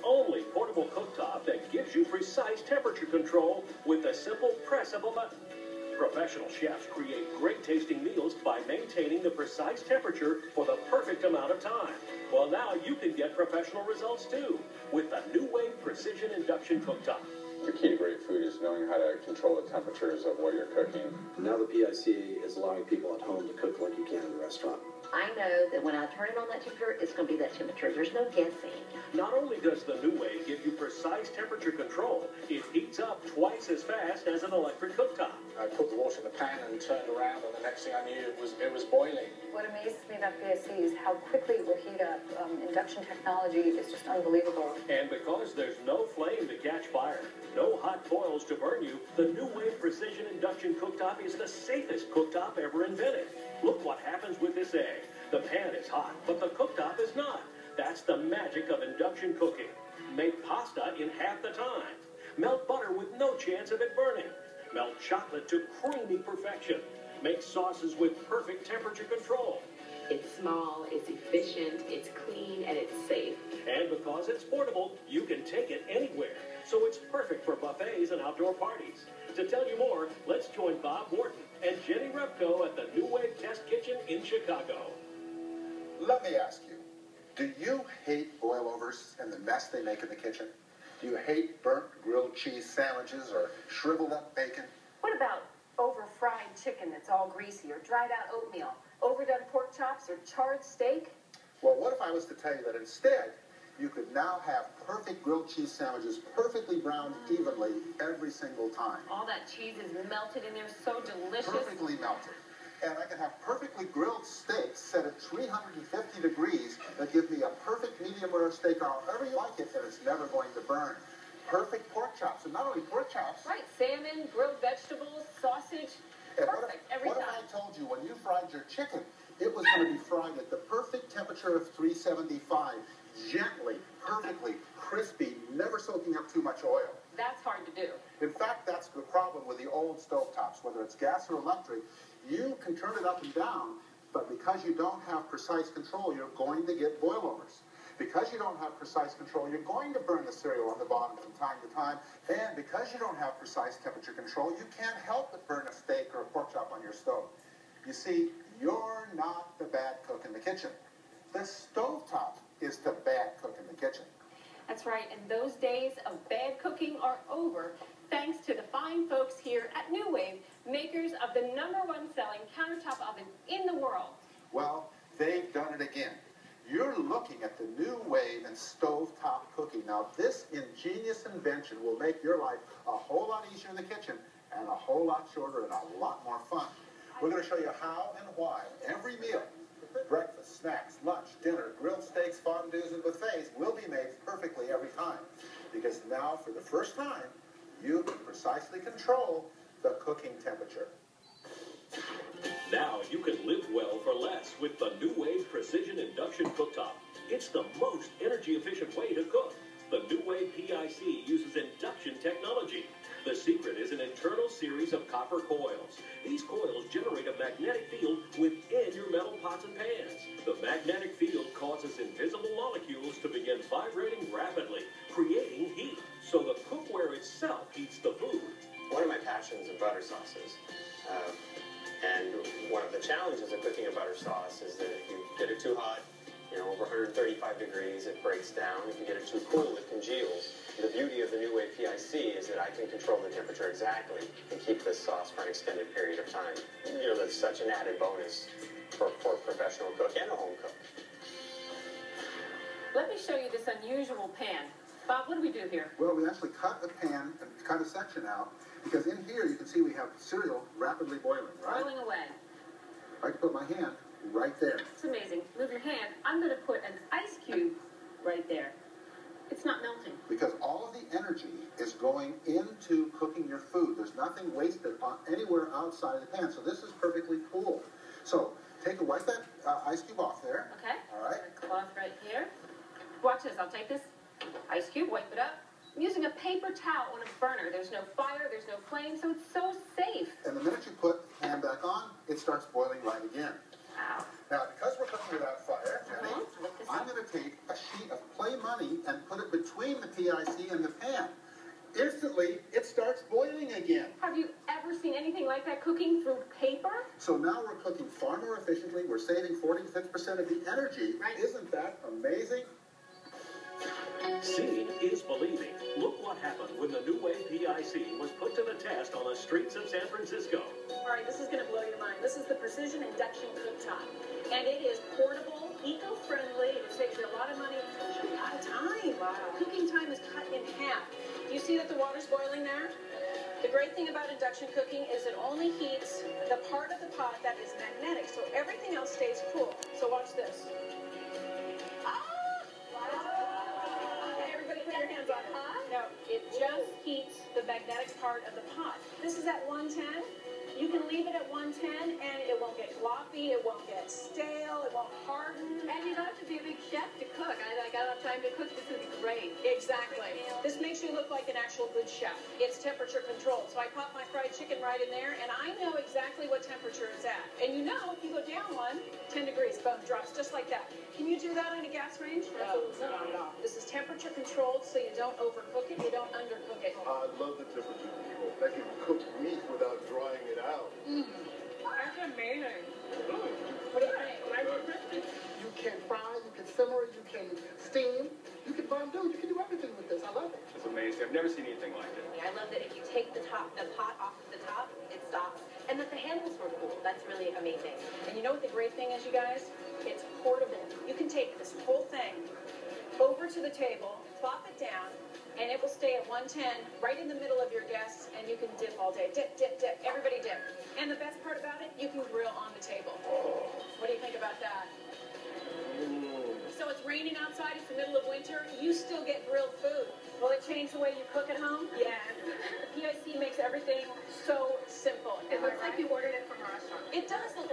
only portable cooktop that gives you precise temperature control with the simple press of a button. Professional chefs create great-tasting meals by maintaining the precise temperature for the perfect amount of time. Well, now you can get professional results, too, with the New Wave Precision Induction Cooktop. The key to great food is knowing how to control the temperatures of what you're cooking. Now the PIC is allowing people at home to cook like you can in the restaurant. I know that when I turn it on that temperature, it's going to be that temperature. There's no guessing. Not only does the New Wave give you precise temperature control, it heats up twice as fast as an electric cooktop. I put the water in the pan and turned around, and the next thing I knew, it was boiling. What amazes me about PIC is how quickly it will heat up. Induction technology is just unbelievable. And because there's no flame to catch fire, no hot coils to burn you, the New Wave Precision Induction Cooktop is the safest cooktop ever invented. Look what happens with this egg. The pan is hot, but the cooktop is not. That's the magic of induction cooking. Make pasta in half the time. Melt butter with no chance of it burning. Melt chocolate to creamy perfection. Make sauces with perfect temperature control. It's small, it's efficient, it's clean, and it's safe. And because it's portable, you can take it anywhere. So it's perfect for buffets and outdoor parties. To tell you more, let's join Bob Wharton and Jenny Repko at the New Wave Test Kitchen in Chicago. Let me ask you, do you hate boilovers and the mess they make in the kitchen? Do you hate burnt grilled cheese sandwiches or shriveled up bacon? What about over-fried chicken that's all greasy, or dried-out oatmeal, overdone pork chops, or charred steak? Well, what if I was to tell you that instead, you could now have perfect grilled cheese sandwiches perfectly browned evenly every single time? All that cheese is melted in there, so delicious. Perfectly melted. And I can have perfectly grilled steaks set at 350 degrees that give me a perfect medium rare steak however you like it, and it's never going to burn. Perfect pork chops, and not only pork chops. Right, salmon, grilled vegetables, sausage. Perfect every time. What if I told you when you fried your chicken, it was going to be fried at the perfect temperature of 375, gently, perfectly, crispy, never soaking up too much oil? That's hard to do. In fact, that's the problem with the old stovetops, whether it's gas or electric. You can turn it up and down, but because you don't have precise control, you're going to get boilovers. Because you don't have precise control, you're going to burn the cereal on the bottom from time to time. And because you don't have precise temperature control, you can't help but burn a steak or a pork chop on your stove. You see, you're not the bad cook in the kitchen. The stovetop is the bad cook in the kitchen. That's right, and those days of bad cooking are over, thanks to the fine folks here at New Wave, makers of the #1 selling countertop oven in the world. Well, they've done it again. You're looking at the New Wave and stovetop cooking. Now, this ingenious invention will make your life a whole lot easier in the kitchen and a whole lot shorter and a lot more fun. We're going to show you how and why every meal, breakfast, snacks, lunch, dinner, grilled steaks, fondues, and buffets will be made perfectly every time. Because now, for the first time, you can precisely control the cooking temperature. Now you can live well for less with the New Wave Precision Induction Cooktop. It's the most energy-efficient way to cook. The New Wave PIC uses induction technology. The secret is an internal series of copper coils. These coils generate a magnetic field within your metal pots and pans. The magnetic field causes invisible molecules to begin vibrating rapidly, creating heat. So the cookware itself heats the food. One of my passions is butter sauces. And one of the challenges of cooking a butter sauce is that if you get it too hot, over 135 degrees, it breaks down. If you get it too cool, it congeals. The beauty of the New Wave PIC is that I can control the temperature exactly and keep this sauce for an extended period of time. That's such an added bonus for a professional cook and a home cook. Let me show you this unusual pan. Bob, what do we do here? Well, we actually cut a pan and cut a section out, because in here you can see we have cereal rapidly boiling, right? Boiling away. I can put my hand right there. It's amazing. Move your hand. I'm going to put an ice cube right there. It's not melting. Because all of the energy is going into cooking your food. There's nothing wasted anywhere outside of the pan. So this is perfectly cool. So wipe that ice cube off there. Okay. All right. A cloth right here. Watch this. I'll take this ice cube, wipe it up. I'm using a paper towel on a burner. There's no fire, there's no flame, so it's so safe. And the minute you put the pan back on, it starts boiling right again. Wow. Now, because we're cooking without fire, Jenny, I'm going to take a sheet of play money and put it between the PIC and the pan. Instantly, it starts boiling again. Have you ever seen anything like that cooking through paper? So now we're cooking far more efficiently. We're saving 40 to 50% of the energy. Right. Isn't that amazing? Seeing is believing. Look what happened when the New Wave PIC was put to the test on the streets of San Francisco. All right, this is going to blow your mind. This is the Precision Induction Cooktop. And it is portable, eco-friendly. It saves you a lot of money. It saves you a lot of time. Wow. Cooking time is cut in half. Do you see that the water's boiling there? The great thing about induction cooking is it only heats the part of the pot that is magnetic, so everything else stays cool. So watch this. Everybody put your hands on it. No, it just heats the magnetic part of the pot. This is at 110. You can leave it at 110 and it won't get gloppy, it won't get stale, it won't harden. And you don't have to be a big chef to cook. I don't have time to cook. This would be great. Exactly. This makes you look like an actual good chef. It's temperature controlled. So I pop my fried chicken right in there and I know exactly what temperature it's at. And you know, if you go down 10 degrees, boom, drops just like that. Can you do that on a gas range? No. No. This is temperature controlled so you don't overcook it, you don't undercook it. I love the temperature control. I can cook meat without drying it out. That's amazing. What do you think? Nice and crispy. You can fry, you can simmer, you can steam, you can fondue, you can do everything with this. I love it. It's amazing. I've never seen anything like it. I love that if you take the pot off of the top, it stops. And that the handles were cool. That's really amazing. And you know what the great thing is, you guys? It's portable. You can take this whole thing over to the table, plop it down, and it will stay at 110 right in the middle of your guests, and you can dip all day. Dip, dip, dip. Everybody dip. And the best part about it, you can grill on the table. What do you think about that? So it's raining outside, it's the middle of winter, you still get grilled food. Will it change the way you cook at home? Yeah. The PIC makes everything so simple. It looks like you ordered it from a restaurant. It does look